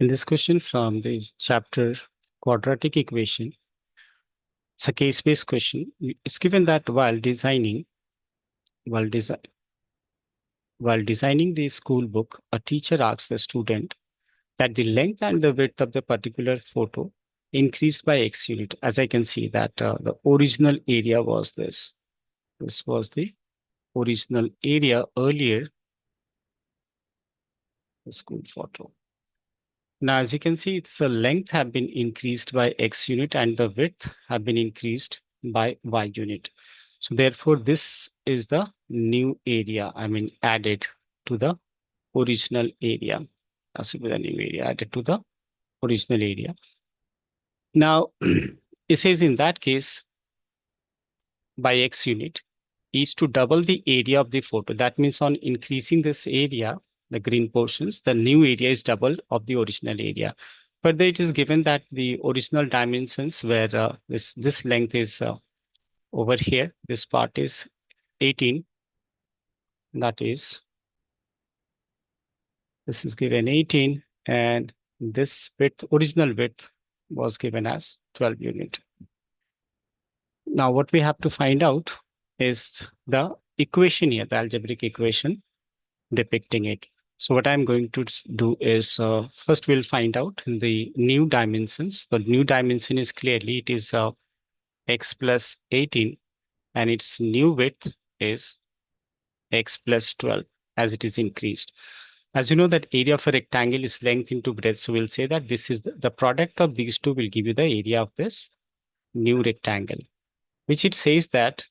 In this question from the chapter quadratic equation, it's a case-based question. It's given that while design while designing the school book, a teacher asks the student that the length and the width of the particular photo increased by X unit. As I can see that the original area was this. This was the original area earlier, the school photo. Now, as you can see, its length have been increased by X unit and the width have been increased by Y unit. So therefore, this is the new area, added to the original area. That's the new area added to the original area. Now, it says in that case, by X unit is to double the area of the photo. That means on increasing this area, the green portions, the new area is double of the original area. Further, it is given that the original dimensions where this length is over here, this part is 18. That is, this is given 18, and this width, original width, was given as 12 unit. Now, what we have to find out is the equation here, the algebraic equation depicting it. So what I'm going to do is first we'll find out the new dimensions. The new dimension is clearly it is x plus 18 and its new width is x plus 12 as it is increased. As you know that area of a rectangle is length into breadth. So we'll say that this is the product of these two will give you the area of this new rectangle, which it says that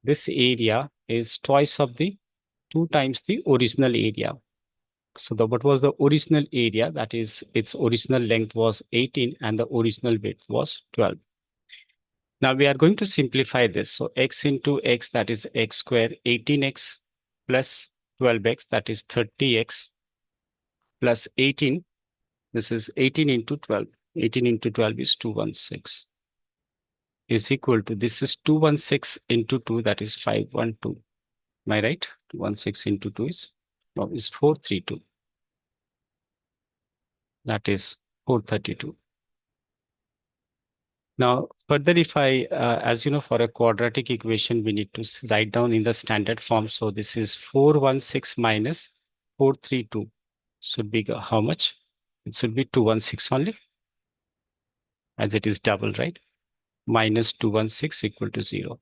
this area is twice of the 2 times the original area. So what was the original area? That is, its original length was 18 and the original width was 12. Now we are going to simplify this. So x into x, that is x square, 18x plus 12x, that is 30x plus 18. This is 18 into 12. 18 into 12 is 216 is equal to, this is 216 into 2, that is 512. Am I right? 216 into 2 is 432. That is 432. Now, further, if I, as you know, for a quadratic equation, we need to write down in the standard form. So this is 416 minus 432 should be how much? It should be 216 only, as it is double, right? Minus 216 equal to 0.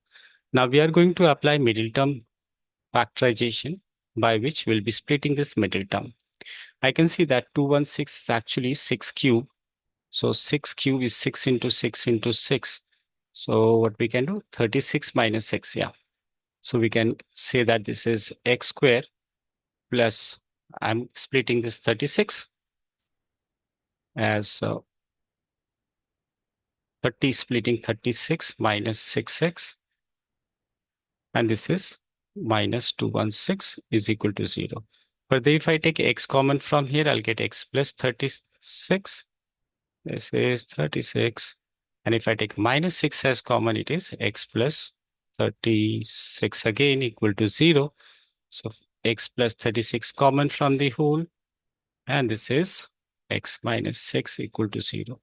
Now we are going to apply middle term factorization, by which we'll be splitting this middle term. I can see that 216 is actually 6 cube. So 6 cube is 6 into 6 into 6. So what we can do, 36 minus 6, yeah. So we can say that this is x square plus, I'm splitting this 36 as 30 splitting 36 minus 6x. And this is minus 216 is equal to 0. Further, if I take x common from here, I'll get x plus 36. This is 36. And if I take minus 6 as common, it is x plus 36 again equal to 0. So x plus 36 common from the whole. And this is x minus 6 equal to 0.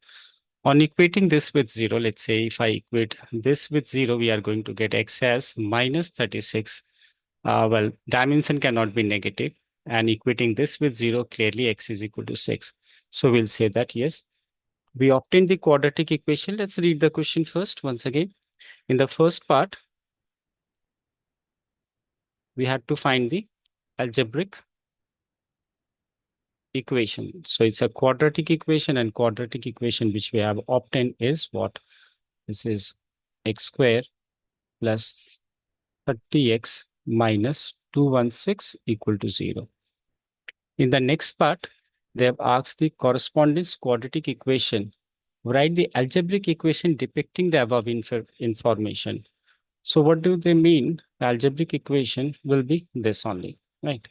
On equating this with 0, let's say if I equate this with 0, we are going to get x as minus 36. Well, dimension cannot be negative. And equating this with 0, clearly x is equal to 6. So we'll say that, yes, we obtained the quadratic equation. Let's read the question first once again. In the first part, we had to find the algebraic equation. So it's a quadratic equation, and quadratic equation which we have obtained is what? This is x square plus 30x minus 216 equal to 0. In the next part, they have asked the correspondence quadratic equation. Write the algebraic equation depicting the above information. So what do they mean? The algebraic equation will be this only, right?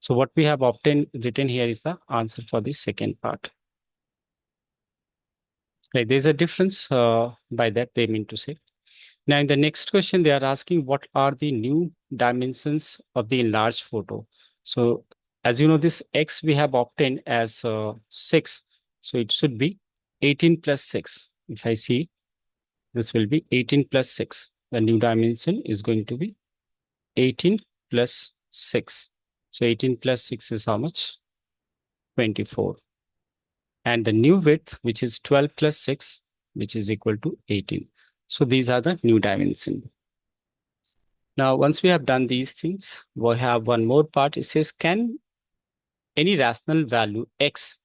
So what we have obtained written here is the answer for the second part. Right, there's a difference by that they mean to say. Now in the next question, they are asking what are the new dimensions of the enlarged photo. So as you know, this x we have obtained as 6. So it should be 18 plus 6. If I see, this will be 18 plus 6. The new dimension is going to be 18 plus 6. So 18 plus 6 is how much? 24. And the new width, which is 12 plus 6, which is equal to 18. So these are the new dimensions. Now, once we have done these things, we have one more part. It says, can any rational value x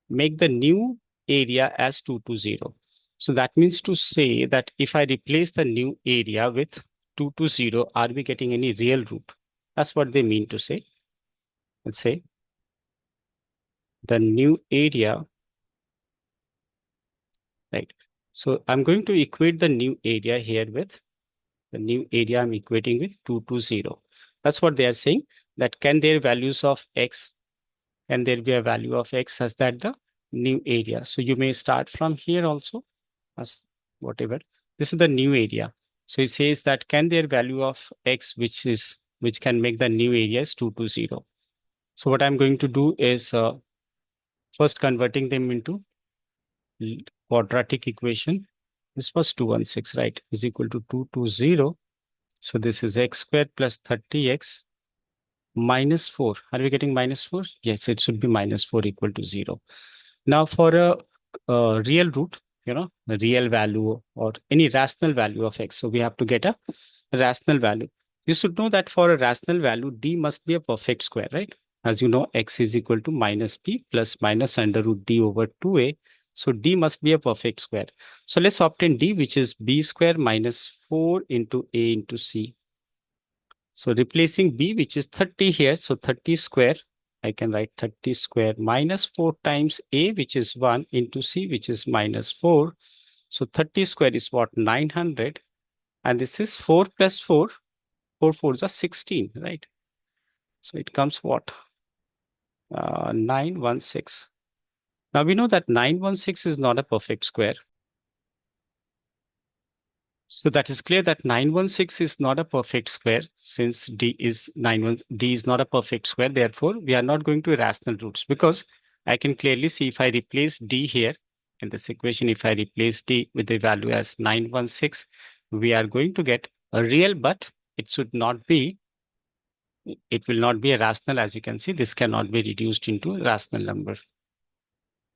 make the new area as 2 to 0? So that means to say that if I replace the new area with 2 to 0, are we getting any real root? That's what they mean to say. Let's say the new area, right? So I'm going to equate the new area here with the new area I'm equating with 2 to 0. That's what they are saying, that can their values of x, can there be a value of x as that the new area? So you may start from here also as whatever. This is the new area. So it says that can their value of x, which can make the new area is 2 to 0. So what I'm going to do is first converting them into quadratic equation. This was 216, right? Is equal to 2 to 0. So this is x squared plus 30x minus 4. Are we getting minus 4? Yes, it should be minus 4 equal to 0. Now for a real root, a real value or any rational value of x. So we have to get a rational value. You should know that for a rational value, d must be a perfect square, right? As you know, x is equal to minus b plus minus under root d over 2a. So d must be a perfect square. So let's obtain d, which is b square minus 4 into a into c. So replacing b, which is 30 here, so 30 square, I can write 30 square minus 4 times a, which is 1, into c, which is minus 4. So 30 square is what? 900. And this is 4 plus 4. 4 fours are 16, right? So it comes what? 916. Now we know that 916 is not a perfect square. So that is clear that 916 is not a perfect square since d is d is not a perfect square. Therefore, we are not going to rational roots because I can clearly see if I replace d here in this equation, if I replace d with the value as 916, we are going to get a real, but it should not be, it will not be a rational. As you can see, this cannot be reduced into a rational number.